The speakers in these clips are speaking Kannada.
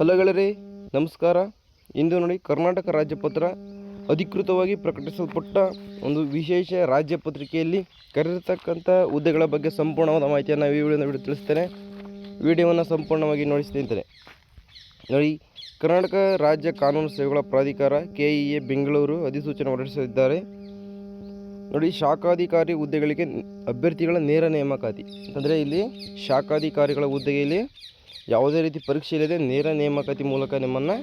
ಹಲೋ ಗೆಳೆಯರೇ, ನಮಸ್ಕಾರ. ಇಂದು ನೋಡಿ ಕರ್ನಾಟಕ ರಾಜ್ಯಪತ್ರ ಅಧಿಕೃತವಾಗಿ ಪ್ರಕಟಿಸಲ್ಪಟ್ಟ ಒಂದು ವಿಶೇಷ ರಾಜ್ಯ ಪತ್ರಿಕೆಯಲ್ಲಿ ಕರೆದಿರ್ತಕ್ಕಂಥ ಹುದ್ದೆಗಳ ಬಗ್ಗೆ ಸಂಪೂರ್ಣವಾದ ಮಾಹಿತಿಯನ್ನು ಈ ವಿಡಿಯೋದಲ್ಲಿ ತಿಳಿಸ್ತೇನೆ. ವಿಡಿಯೋವನ್ನು ಸಂಪೂರ್ಣವಾಗಿ ನೋಡಿ ಸ್ನೇಹಿತರೆ. ನೋಡಿ, ಕರ್ನಾಟಕ ರಾಜ್ಯ ಕಾನೂನು ಸೇವೆಗಳ ಪ್ರಾಧಿಕಾರ KEA ಬೆಂಗಳೂರು ಅಧಿಸೂಚನೆ ಹೊರಡಿಸಿದ್ದಾರೆ. ನೋಡಿ, ಶಾಖಾಧಿಕಾರಿ ಹುದ್ದೆಗಳಿಗೆ ಅಭ್ಯರ್ಥಿಗಳ ನೇರ ನೇಮಕಾತಿ ಅಂತಂದರೆ ಇಲ್ಲಿ ಶಾಖಾಧಿಕಾರಿಗಳ ಹುದ್ದೆಯಲ್ಲಿ ಯಾವುದೇ ರೀತಿ ಪರೀಕ್ಷೆ ಇಲ್ಲದೆ ನೇರ ನೇಮಕಾತಿ ಮೂಲಕ ನಿಮ್ಮನ್ನು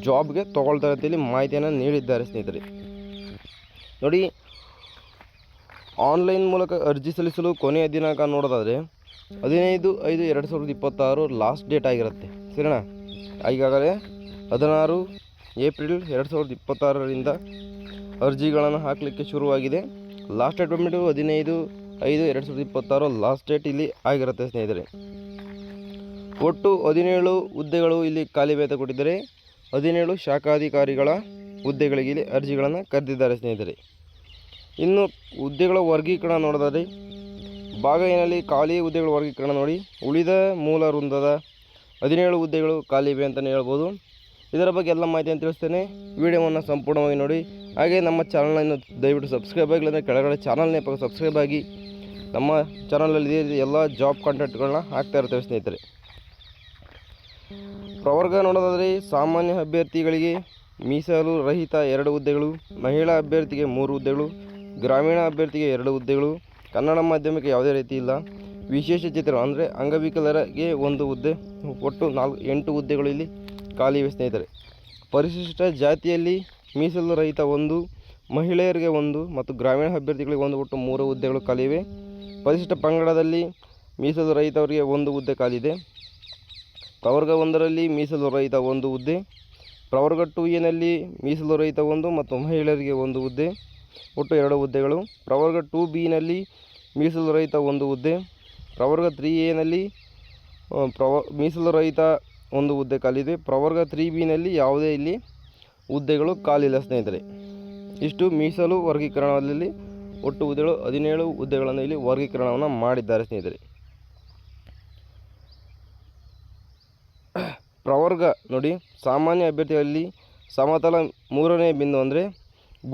ಜಾಬ್ಗೆ ತೊಗೊಳ್ತಾರೆ ಅಂತೇಳಿ ಮಾಹಿತಿಯನ್ನು ನೀಡಿದ್ದಾರೆ ಸ್ನೇಹಿತರೆ. ನೋಡಿ, ಆನ್ಲೈನ್ ಮೂಲಕ ಅರ್ಜಿ ಸಲ್ಲಿಸಲು ಕೊನೆಯ ದಿನಾಂಕ ನೋಡೋದಾದರೆ 15/5/2026 ಲಾಸ್ಟ್ ಡೇಟ್ ಆಗಿರುತ್ತೆ. ಸರಿನಾ? ಈಗಾಗಲೇ 16 ಏಪ್ರಿಲ್ 2026ರಿಂದ ಅರ್ಜಿಗಳನ್ನು ಹಾಕಲಿಕ್ಕೆ ಶುರುವಾಗಿದೆ. ಲಾಸ್ಟ್ ಡೇಟ್ ಬಂದ್ಬಿಟ್ಟು 15/5/2026 ಲಾಸ್ಟ್ ಡೇಟ್ ಇಲ್ಲಿ ಆಗಿರುತ್ತೆ ಸ್ನೇಹಿತರೆ. ಒಟ್ಟು 17 ಹುದ್ದೆಗಳು ಇಲ್ಲಿ ಖಾಲಿ ವೇತ ಕೊಟ್ಟಿದ್ದಾರೆ. 17 ಶಾಖಾಧಿಕಾರಿಗಳ ಹುದ್ದೆಗಳಿಗೆ ಇಲ್ಲಿ ಅರ್ಜಿಗಳನ್ನು ಕರೆದಿದ್ದಾರೆ ಸ್ನೇಹಿತರೆ. ಇನ್ನು ಹುದ್ದೆಗಳ ವರ್ಗೀಕರಣ ನೋಡೋದಾದರೆ ಭಾಗ ಏನಲ್ಲಿ ಖಾಲಿ ಹುದ್ದೆಗಳ ವರ್ಗೀಕರಣ ನೋಡಿ, ಉಳಿದ ಮೂಲ ವೃಂದದ 17 ಹುದ್ದೆಗಳು ಖಾಲಿ ಇವೆ ಅಂತಲೇ ಹೇಳ್ಬೋದು. ಇದರ ಬಗ್ಗೆ ಎಲ್ಲ ಮಾಹಿತಿಯನ್ನು ತಿಳಿಸ್ತೇನೆ. ವಿಡಿಯೋವನ್ನು ಸಂಪೂರ್ಣವಾಗಿ ನೋಡಿ. ಹಾಗೆ ನಮ್ಮ ಚಾನಲನ್ನು ದಯವಿಟ್ಟು ಸಬ್ಸ್ಕ್ರೈಬ್ ಆಗಿಲ್ಲ ಅಂದರೆ ಕೆಳಗಡೆ ಚಾನಲ್ನೇ ಸಬ್ಸ್ಕ್ರೈಬ್ ಆಗಿ. ನಮ್ಮ ಚಾನಲಲ್ಲಿ ಎಲ್ಲ ಜಾಬ್ ಕಾಂಟ್ಯಾಕ್ಟ್ಗಳನ್ನ ಹಾಕ್ತಾ ಇರ್ತೇವೆ ಸ್ನೇಹಿತರೆ. ಪ್ರವರ್ಗ ನೋಡೋದಾದರೆ ಸಾಮಾನ್ಯ ಅಭ್ಯರ್ಥಿಗಳಿಗೆ ಮೀಸಲು ರಹಿತ 2 ಹುದ್ದೆಗಳು, ಮಹಿಳಾ ಅಭ್ಯರ್ಥಿಗೆ 3 ಹುದ್ದೆಗಳು, ಗ್ರಾಮೀಣ ಅಭ್ಯರ್ಥಿಗೆ 2 ಹುದ್ದೆಗಳು, ಕನ್ನಡ ಮಾಧ್ಯಮಕ್ಕೆ ಯಾವುದೇ ರೀತಿ ಇಲ್ಲ. ವಿಶೇಷ ಚೇತನ ಅಂದರೆ ಅಂಗವಿಕಲರಿಗೆ 1 ಹುದ್ದೆ. ಒಟ್ಟು 8 ಹುದ್ದೆಗಳು ಇಲ್ಲಿ ಖಾಲಿ ಇವೆ ಸ್ನೇಹಿತರೆ. ಪರಿಶಿಷ್ಟ ಜಾತಿಯಲ್ಲಿ ಮೀಸಲು ರಹಿತ 1, ಮಹಿಳೆಯರಿಗೆ 1 ಮತ್ತು ಗ್ರಾಮೀಣ ಅಭ್ಯರ್ಥಿಗಳಿಗೆ 1, ಒಟ್ಟು 3 ಹುದ್ದೆಗಳು ಖಾಲಿ ಇವೆ. ಪರಿಶಿಷ್ಟ ಪಂಗಡದಲ್ಲಿ ಮೀಸಲು ರಹಿತವರಿಗೆ 1 ಹುದ್ದೆ ಖಾಲಿ ಇದೆ. ಪ್ರವರ್ಗ 1ರಲ್ಲಿ ಮೀಸಲು ರಹಿತ 1 ಹುದ್ದೆ, ಪ್ರವರ್ಗ 2ಎನಲ್ಲಿ ಮೀಸಲು ರಹಿತ 1 ಮತ್ತು ಮಹಿಳೆಯರಿಗೆ 1 ಹುದ್ದೆ, ಒಟ್ಟು 2 ಹುದ್ದೆಗಳು. ಪ್ರವರ್ಗ 2ಬಿನಲ್ಲಿ ಮೀಸಲು ರಹಿತ 1 ಹುದ್ದೆ, ಪ್ರವರ್ಗ 3ಎನಲ್ಲಿ ಮೀಸಲು ರಹಿತ 1 ಹುದ್ದೆ ಖಾಲಿದೆ. ಪ್ರವರ್ಗ 3ಬಿನಲ್ಲಿ ಯಾವುದೇ ಇಲ್ಲಿ ಹುದ್ದೆಗಳು ಖಾಲಿಲ್ಲ ಸ್ನೇಹಿತರೆ. ಇಷ್ಟು ಮೀಸಲು ವರ್ಗೀಕರಣದಲ್ಲಿ ಒಟ್ಟು ಹುದ್ದೆಗಳು 17 ಹುದ್ದೆಗಳನ್ನು ಇಲ್ಲಿ ವರ್ಗೀಕರಣವನ್ನು ಮಾಡಿದ್ದಾರೆ ಸ್ನೇಹಿತರೆ. ಪ್ರವರ್ಗ ನೋಡಿ, ಸಾಮಾನ್ಯ ಅಭ್ಯರ್ಥಿಗಳಲ್ಲಿ ಸಮತಲ 3ನೇ ಬಿಂದು ಅಂದರೆ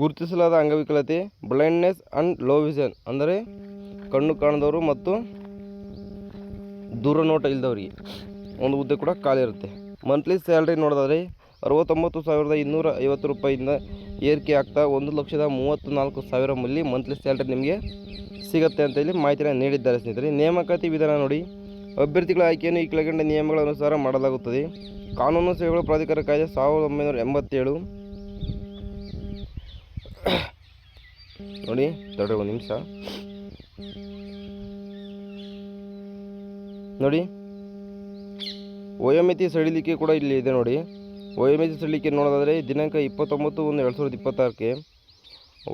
ಗುರುತಿಸಲಾದ ಅಂಗವಿಕಲತೆ, ಬ್ಲೈಂಡ್ನೆಸ್ ಆ್ಯಂಡ್ ಲೋ ವಿಷನ್ ಅಂದರೆ ಕಣ್ಣು ಕಾಣದವರು ಮತ್ತು ದೂರನೋಟ ಇಲ್ಲದವರಿಗೆ 1 ಹುದ್ದೆ ಕೂಡ ಖಾಲಿ ಇರುತ್ತೆ. ಮಂತ್ಲಿ ಸ್ಯಾಲ್ರಿ ನೋಡೋದಾದರೆ 69,250 ರೂಪಾಯಿಂದ ಏರಿಕೆ ಆಗ್ತಾ 1,34,000 ಇಲ್ಲಿ ಮಂತ್ಲಿ ಸ್ಯಾಲ್ರಿ ನಿಮಗೆ ಸಿಗುತ್ತೆ ಅಂತ ಇಲ್ಲಿ ಮಾಹಿತಿಯನ್ನು ನೀಡಿದ್ದಾರೆ ಸ್ನೇಹಿತರೆ. ನೇಮಕಾತಿ ವಿಧಾನ ನೋಡಿ, ಅಭ್ಯರ್ಥಿಗಳ ಆಯ್ಕೆಯನ್ನು ಈ ಕೆಳಗಂಡ ನಿಯಮಗಳ ಅನುಸಾರ ಮಾಡಲಾಗುತ್ತದೆ. ಕಾನೂನು ಸೇವೆಗಳ ಪ್ರಾಧಿಕಾರ ಕಾಯ್ದೆ 1987 ನೋಡಿ, ತಡ್ರಿ ಒಂದು ನಿಮಿಷ ನೋಡಿ. ವಯೋಮಿತಿ ಸಡಿಲಿಕೆ ಕೂಡ ಇಲ್ಲಿ ಇದೆ ನೋಡಿ. ವಯೋಮಿತಿ ಸಡಿಲಿಕೆ ನೋಡೋದಾದರೆ ದಿನಾಂಕ 29/1/2026ಕ್ಕೆ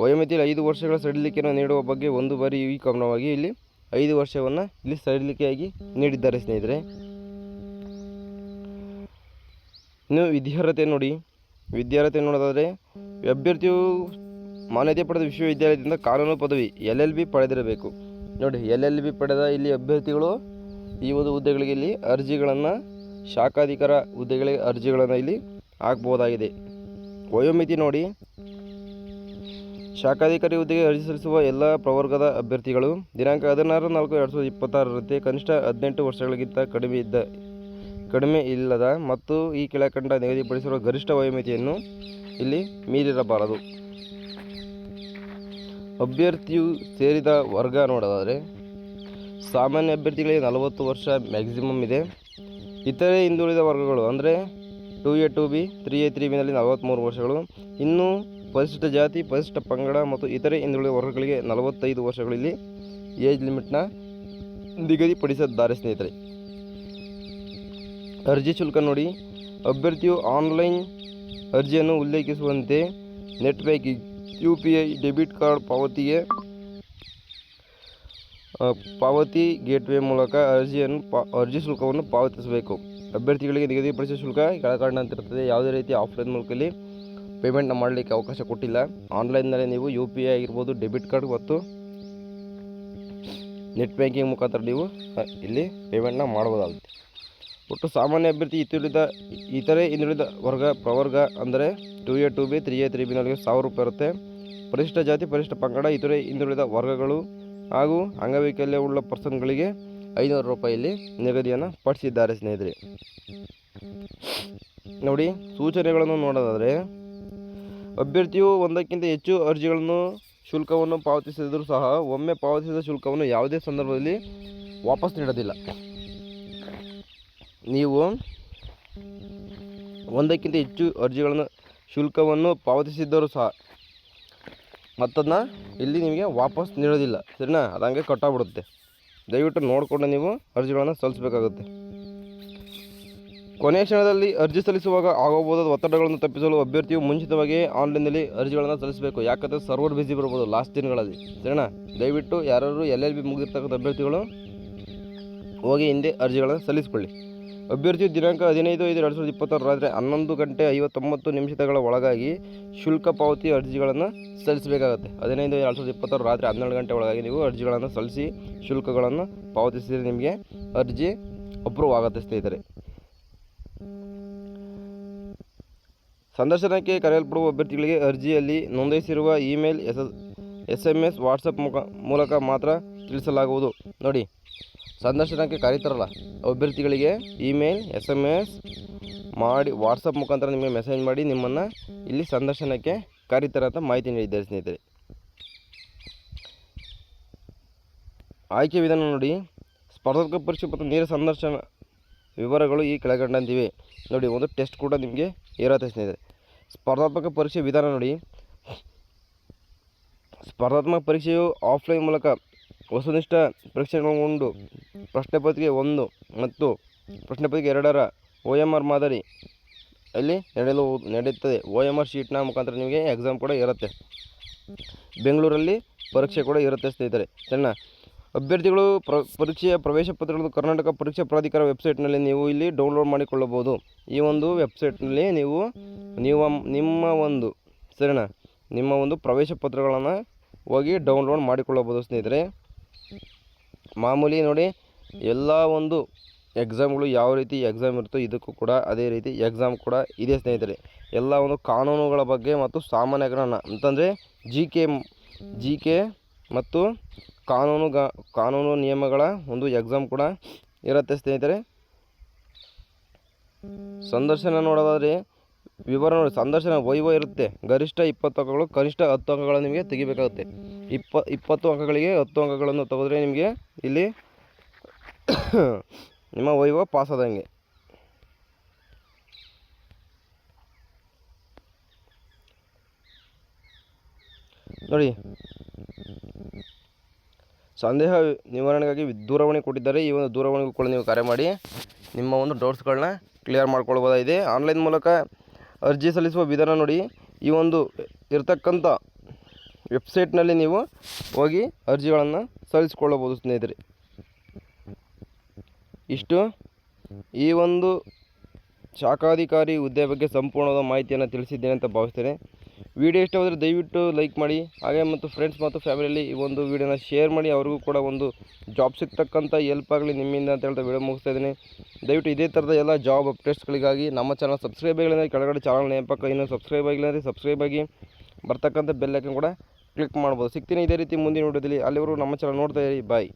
ವಯೋಮಿತಿಯಲ್ಲಿ 5 ವರ್ಷಗಳ ಸಡಿಲಿಕೆಯನ್ನು ನೀಡುವ ಬಗ್ಗೆ ಒಂದು ಬಾರಿ ಈ ಕ್ರಮವಾಗಿ ಇಲ್ಲಿ 5 ವರ್ಷವನ್ನು ಇಲ್ಲಿ ಸಡಿಲಿಕೆಯಾಗಿ ನೀಡಿದ್ದಾರೆ ಸ್ನೇಹಿತರೆ. ಇನ್ನು ವಿದ್ಯಾರ್ಹತೆ ನೋಡಿ, ವಿದ್ಯಾರ್ಹತೆ ನೋಡೋದಾದರೆ ಅಭ್ಯರ್ಥಿಯು ಮಾನ್ಯತೆ ಪಡೆದ ವಿಶ್ವವಿದ್ಯಾಲಯದಿಂದ ಕಾನೂನು ಪದವಿ LLB ಪಡೆದಿರಬೇಕು. ನೋಡಿ, LLB ಪಡೆದ ಇಲ್ಲಿ ಅಭ್ಯರ್ಥಿಗಳು ಈ ಒಂದು ಹುದ್ದೆಗಳಿಗೆ ಇಲ್ಲಿ ಅರ್ಜಿಗಳನ್ನು ಶಾಖಾಧಿಕಾರ ಹುದ್ದೆಗಳಿಗೆ ಅರ್ಜಿಗಳನ್ನು ಇಲ್ಲಿ ಹಾಕ್ಬೋದಾಗಿದೆ. ವಯೋಮಿತಿ ನೋಡಿ, ಶಾಖಾಧಿಕಾರಿ ಹುದ್ದೆಗೆ ಅರ್ಜಿ ಸಲ್ಲಿಸುವ ಎಲ್ಲ ಪ್ರವರ್ಗದ ಅಭ್ಯರ್ಥಿಗಳು ದಿನಾಂಕ 16/4/2026ರಂತೆ ಕನಿಷ್ಠ 18 ವರ್ಷಗಳಿಗಿಂತ ಕಡಿಮೆ ಇಲ್ಲದ ಮತ್ತು ಈ ಕೆಳಕಂಡ ನಿಗದಿಪಡಿಸಿರುವ ಗರಿಷ್ಠ ವಯೋಮಿತಿಯನ್ನು ಇಲ್ಲಿ ಮೀರಿರಬಾರದು. ಅಭ್ಯರ್ಥಿಯು ಸೇರಿದ ವರ್ಗ ನೋಡೋದಾದರೆ ಸಾಮಾನ್ಯ ಅಭ್ಯರ್ಥಿಗಳಿಗೆ 40 ವರ್ಷ ಮ್ಯಾಕ್ಸಿಮಮ್ ಇದೆ. ಇತರೆ ಹಿಂದುಳಿದ ವರ್ಗಗಳು ಅಂದರೆ 2A 2B 3A 3Bನಲ್ಲಿ 43 ವರ್ಷಗಳು. ಇನ್ನು ಪರಿಶಿಷ್ಟ ಜಾತಿ, ಪರಿಶಿಷ್ಟ ಪಂಗಡ ಮತ್ತು ಇತರೆ ಹಿಂದುಳಿದ ವರ್ಗಗಳಿಗೆ 45 ವರ್ಷಗಳಲ್ಲಿ ಏಜ್ ಲಿಮಿಟ್ನ ನಿಗದಿಪಡಿಸಿದ್ದಾರೆ ಸ್ನೇಹಿತರೆ. ಅರ್ಜಿ ಶುಲ್ಕ ನೋಡಿ, ಅಭ್ಯರ್ಥಿಯು ಆನ್ಲೈನ್ ಅರ್ಜಿಯನ್ನು ಉಲ್ಲೇಖಿಸುವಂತೆ net banking, UPI, debit card ಪಾವತಿ ಗೇಟ್ವೇ ಮೂಲಕ ಅರ್ಜಿ ಶುಲ್ಕವನ್ನು ಪಾವತಿಸಬೇಕು. ಅಭ್ಯರ್ಥಿಗಳಿಗೆ ನಿಗದಿಪಡಿಸಿದ ಶುಲ್ಕ ಕೆಳಕಂಡಂತಿರುತ್ತದೆ. ಯಾವುದೇ ರೀತಿ ಆಫ್ಲೈನ್ ಮೂಲಕದಲ್ಲಿ ಪೇಮೆಂಟ್ನ ಮಾಡಲಿಕ್ಕೆ ಅವಕಾಶ ಕೊಟ್ಟಿಲ್ಲ. ಆನ್ಲೈನ್ನಲ್ಲಿ ನೀವು UPI ಆಗಿರ್ಬೋದು, ಡೆಬಿಟ್ ಕಾರ್ಡ್ ಮತ್ತು ನೆಟ್ ಬ್ಯಾಂಕಿಂಗ್ ಮುಖಾಂತರ ನೀವು ಇಲ್ಲಿ ಪೇಮೆಂಟ್ನ ಮಾಡ್ಬೋದಾಗುತ್ತೆ. ಒಟ್ಟು ಸಾಮಾನ್ಯ ಅಭ್ಯರ್ಥಿ ಇತರೆ ಹಿಂದುಳಿದ ವರ್ಗ ಪ್ರವರ್ಗ ಅಂದರೆ 2A 2B 3A 3B ನಲ್ಲಿಗೆ 1000 ರೂಪಾಯಿ ಇರುತ್ತೆ. ಪರಿಶಿಷ್ಟ ಜಾತಿ ಪರಿಶಿಷ್ಟ ಪಂಗಡ ಇತರೆ ಹಿಂದುಳಿದ ವರ್ಗಗಳು ಹಾಗೂ ಅಂಗವೈಕಲ್ಯವುಳ್ಳ ಪರ್ಸನ್ಗಳಿಗೆ 500 ರೂಪಾಯಿಯಲ್ಲಿ ನಿಗದಿಯನ್ನು ಪಡಿಸಿದ್ದಾರೆ ಸ್ನೇಹಿತರೆ. ನೋಡಿ, ಸೂಚನೆಗಳನ್ನು ನೋಡೋದಾದರೆ ಅಭ್ಯರ್ಥಿಯು ಒಂದಕ್ಕಿಂತ ಹೆಚ್ಚು ಅರ್ಜಿಗಳನ್ನು ಶುಲ್ಕವನ್ನು ಪಾವತಿಸಿದರೂ ಸಹ ಒಮ್ಮೆ ಪಾವತಿಸಿದ ಶುಲ್ಕವನ್ನು ಯಾವುದೇ ಸಂದರ್ಭದಲ್ಲಿ ವಾಪಸ್ ನೀಡೋದಿಲ್ಲ. ನೀವು ಒಂದಕ್ಕಿಂತ ಹೆಚ್ಚು ಅರ್ಜಿಗಳನ್ನು ಶುಲ್ಕವನ್ನು ಪಾವತಿಸಿದ್ದರೂ ಸಹ ಮತ್ತದನ್ನ ಇಲ್ಲಿ ನಿಮಗೆ ವಾಪಸ್ ನೀಡೋದಿಲ್ಲ. ಸರಿನಾ? ಅದು ಹಂಗೆ ಕಟ್ಟಾಗ್ಬಿಡುತ್ತೆ. ದಯವಿಟ್ಟು ನೋಡಿಕೊಂಡು ನೀವು ಅರ್ಜಿಗಳನ್ನು ಸಲ್ಲಿಸಬೇಕಾಗುತ್ತೆ. ಕೊನೆಯ ಕ್ಷಣದಲ್ಲಿ ಅರ್ಜಿ ಸಲ್ಲಿಸುವಾಗ ಆಗಬಹುದಾದ ಒತ್ತಡಗಳನ್ನು ತಪ್ಪಿಸಲು ಅಭ್ಯರ್ಥಿಯು ಮುಂಚಿತವಾಗಿ ಆನ್ಲೈನಲ್ಲಿ ಅರ್ಜಿಗಳನ್ನು ಸಲ್ಲಿಸಬೇಕು. ಯಾಕಂದರೆ ಸರ್ವರ್ ಬಿಸಿ ಬರ್ಬೋದು ಲಾಸ್ಟ್ ದಿನಗಳಲ್ಲಿ. ಸರಿನಾ? ದಯವಿಟ್ಟು ಯಾರು LLB ಮುಗಿದಿರ್ತಕ್ಕಂಥ ಅಭ್ಯರ್ಥಿಗಳು ಹೋಗಿ ಹಿಂದೆ ಅರ್ಜಿಗಳನ್ನು ಸಲ್ಲಿಸಿಕೊಳ್ಳಿ. ಅಭ್ಯರ್ಥಿಯು ದಿನಾಂಕ 15/5/2026 ರಾತ್ರಿ 11:59 ಒಳಗಾಗಿ ಶುಲ್ಕ ಪಾವತಿ ಅರ್ಜಿಗಳನ್ನು ಸಲ್ಲಿಸಬೇಕಾಗುತ್ತೆ. 15/5/2026 ರಾತ್ರಿ 12 ಗಂಟೆ ಒಳಗಾಗಿ ನೀವು ಅರ್ಜಿಗಳನ್ನು ಸಲ್ಲಿಸಿ ಶುಲ್ಕಗಳನ್ನು ಪಾವತಿಸಿದರೆ ನಿಮಗೆ ಅರ್ಜಿ ಅಪ್ರೂವ್ ಆಗುತ್ತೆ ಸ್ನೇಹಿತರೆ. ಸಂದರ್ಶನಕ್ಕೆ ಕರೆಯಲ್ಪಡುವ ಅಭ್ಯರ್ಥಿಗಳಿಗೆ ಅರ್ಜಿಯಲ್ಲಿ ನೋಂದಾಯಿಸಿರುವ ಇಮೇಲ್, SMS, ವಾಟ್ಸಪ್ ಮೂಲಕ ಮಾತ್ರ ತಿಳಿಸಲಾಗುವುದು. ನೋಡಿ, ಸಂದರ್ಶನಕ್ಕೆ ಕರೀತಾರಲ್ಲ ಅಭ್ಯರ್ಥಿಗಳಿಗೆ ಇಮೇಲ್, SMS ಮಾಡಿ ವಾಟ್ಸಪ್ ಮುಖಾಂತರ ನಿಮಗೆ ಮೆಸೇಜ್ ಮಾಡಿ ನಿಮ್ಮನ್ನು ಇಲ್ಲಿ ಸಂದರ್ಶನಕ್ಕೆ ಕರೀತಾರೆ ಅಂತ ಮಾಹಿತಿ ನೀಡಿದ್ದಾರೆ ಸ್ನೇಹಿತರೆ. ಆಯ್ಕೆ ವಿಧಾನ ನೋಡಿ, ಸ್ಪರ್ಧಾತ್ಮಕ ಪರೀಕ್ಷೆ ಮತ್ತು ನೇರ ಸಂದರ್ಶನ ವಿವರಗಳು ಈ ಕೆಳಗಂಡಂತಿವೆ. ನೋಡಿ, ಒಂದು ಟೆಸ್ಟ್ ಕೂಡ ನಿಮಗೆ ಇರುತ್ತೆ ಸ್ನೇಹಿತರೆ. ಸ್ಪರ್ಧಾತ್ಮಕ ಪರೀಕ್ಷೆ ವಿಧಾನ ನೋಡಿ, ಸ್ಪರ್ಧಾತ್ಮಕ ಪರೀಕ್ಷೆಯು ಆಫ್ಲೈನ್ ಮೂಲಕ ವಸ್ತುನಿಷ್ಠ ಪರೀಕ್ಷೆಗಳನ್ನೊಳಗೊಂಡು ಪ್ರಶ್ನೆ ಪತ್ರಿಕೆ 1 ಮತ್ತು ಪ್ರಶ್ನೆ ಪತ್ರಿಕೆ 2ರ OMR ಮಾದರಿ ಅಲ್ಲಿ ನಡೆಯುತ್ತದೆ. OMR ಶೀಟ್ನ ಮುಖಾಂತರ ನಿಮಗೆ ಎಕ್ಸಾಮ್ ಕೂಡ ಇರುತ್ತೆ. ಬೆಂಗಳೂರಲ್ಲಿ ಪರೀಕ್ಷೆ ಕೂಡ ಇರುತ್ತೆ ಸ್ನೇಹಿತರೆ. ಸಣ್ಣ ಅಭ್ಯರ್ಥಿಗಳು ಪರೀಕ್ಷೆಯ ಪ್ರವೇಶ ಪತ್ರಗಳನ್ನು ಕರ್ನಾಟಕ ಪರೀಕ್ಷಾ ಪ್ರಾಧಿಕಾರ ವೆಬ್ಸೈಟ್ನಲ್ಲಿ ನೀವು ಇಲ್ಲಿ ಡೌನ್ಲೋಡ್ ಮಾಡಿಕೊಳ್ಳಬಹುದು. ಈ ಒಂದು ವೆಬ್ಸೈಟ್ನಲ್ಲಿ ನೀವು ನಿಮ್ಮ ಒಂದು ಪ್ರವೇಶ ಪತ್ರಗಳನ್ನು ಹೋಗಿ ಡೌನ್ಲೋಡ್ ಮಾಡಿಕೊಳ್ಳಬಹುದು ಸ್ನೇಹಿತರೆ. ಮಾಮೂಲಿ ನೋಡಿ, ಎಲ್ಲ ಒಂದು ಎಕ್ಸಾಮ್ಗಳು ಯಾವ ರೀತಿ ಎಕ್ಸಾಮ್ ಇರುತ್ತೋ ಇದಕ್ಕೂ ಕೂಡ ಅದೇ ರೀತಿ ಎಕ್ಸಾಮ್ ಕೂಡ ಇದೆ ಸ್ನೇಹಿತರೆ. ಎಲ್ಲ ಒಂದು ಕಾನೂನುಗಳ ಬಗ್ಗೆ ಮತ್ತು ಸಾಮಾನ್ಯ ಜ್ಞಾನ ಅಂತಂದರೆ ಜಿ ಕೆ ಮತ್ತು ಕಾನೂನು ನಿಯಮಗಳ ಒಂದು ಎಕ್ಸಾಮ್ ಕೂಡ ಇರುತ್ತೆ ಸ್ನೇಹಿತರೆ. ಸಂದರ್ಶನ ನೋಡೋದಾದರೆ ವಿವರ ನೋಡಿ, ಸಂದರ್ಶನ ವೈವ ಇರುತ್ತೆ. ಗರಿಷ್ಠ 20 ಅಂಕಗಳು, ಕನಿಷ್ಠ 10 ಅಂಕಗಳು ನಿಮಗೆ ತೆಗಿಬೇಕಾಗುತ್ತೆ. 20 ಅಂಕಗಳಿಗೆ 10 ಅಂಕಗಳನ್ನು ತೆಗೆದ್ರೆ ನಿಮಗೆ ಇಲ್ಲಿ ನಿಮ್ಮ ವೈವ ಪಾಸ್ ಆದಂಗೆ. ನೋಡಿ, ಸಂದೇಹ ನಿವಾರಣೆಗಾಗಿ ದೂರವಾಣಿ ಕೊಟ್ಟಿದ್ದಾರೆ. ಈ ಒಂದು ದೂರವಾಣಿಗೂ ಕೂಡ ನೀವು ಕರೆ ಮಾಡಿ ನಿಮ್ಮ ಒಂದು ಡೌಟ್ಸ್ಗಳನ್ನ ಕ್ಲಿಯರ್ ಮಾಡ್ಕೊಳ್ಬೋದಾಗಿದೆ. ಆನ್ಲೈನ್ ಮೂಲಕ ಅರ್ಜಿ ಸಲ್ಲಿಸುವ ವಿಧಾನ ನೋಡಿ, ಈ ಒಂದು ಇರ್ತಕ್ಕಂಥ ವೆಬ್ಸೈಟ್ನಲ್ಲಿ ನೀವು ಹೋಗಿ ಅರ್ಜಿಗಳನ್ನು ಸಲ್ಲಿಸಿಕೊಳ್ಳಬಹುದು ಸ್ನೇಹಿತರೆ. ಇಷ್ಟು ಈ ಒಂದು ಶಾಖಾಧಿಕಾರಿ ಹುದ್ದೆ ಬಗ್ಗೆ ಸಂಪೂರ್ಣವಾದ ಮಾಹಿತಿಯನ್ನು ತಿಳಿಸಿದ್ದೇನೆ ಅಂತ ಭಾವಿಸ್ತೇನೆ. ವಿಡಿಯೋ ಇಷ್ಟವಾದರೆ ದಯವಿಟ್ಟು ಲೈಕ್ ಮಾಡಿ, ಹಾಗೆ ಮತ್ತು ಫ್ರೆಂಡ್ಸ್ ಮತ್ತು ಫ್ಯಾಮಿಲಿಯಲ್ಲಿ ಈ ಒಂದು ವಿಡಿಯೋನ ಶೇರ್ ಮಾಡಿ. ಅವ್ರಿಗೂ ಕೂಡ ಒಂದು ಜಾಬ್ ಸಿಗ್ತಕ್ಕಂಥ ಹೆಲ್ಪ್ ಆಗಲಿ ನಿಮ್ಮಿಂದ ಅಂತ ಹೇಳ್ತಾ ವಿಡಿಯೋ ಮುಗಿಸ್ತಾ ಇದ್ದೀನಿ. ದಯವಿಟ್ಟು ಇದೇ ಥರದ ಎಲ್ಲ ಜಾಬ್ ಅಪ್ಡೇಟ್ಸ್ಗಳಿಗಾಗಿ ನಮ್ಮ ಚಾನಲ್ ಸಬ್ಸ್ಕ್ರೈಬ್ ಆಗಿಲ್ಲ ಕೆಳಗಡೆ ಚಾನಲ್ ನೇಮಕ ಇನ್ನೂ ಸಬ್ಸ್ಕ್ರೈಬ್ ಆಗಿಲ್ಲ ಅಂದರೆ ಸಬ್ಸ್ಕ್ರೈಬ್ ಆಗಿ ಬರ್ತಕ್ಕಂಥ ಬೆಲ್ ಐಕನ್ ಕೂಡ ಕ್ಲಿಕ್ ಮಾಡ್ಬೋದು. ಸಿಗ್ತೀನಿ ಇದೇ ರೀತಿ ಮುಂದಿನ ವಿಡಿಯೋದಲ್ಲಿ. ಅಲ್ಲಿವರೆಗೂ ನಮ್ಮ ಚಾನಲ್ ನೋಡ್ತಾ ಇರಿ. ಬಾಯ್.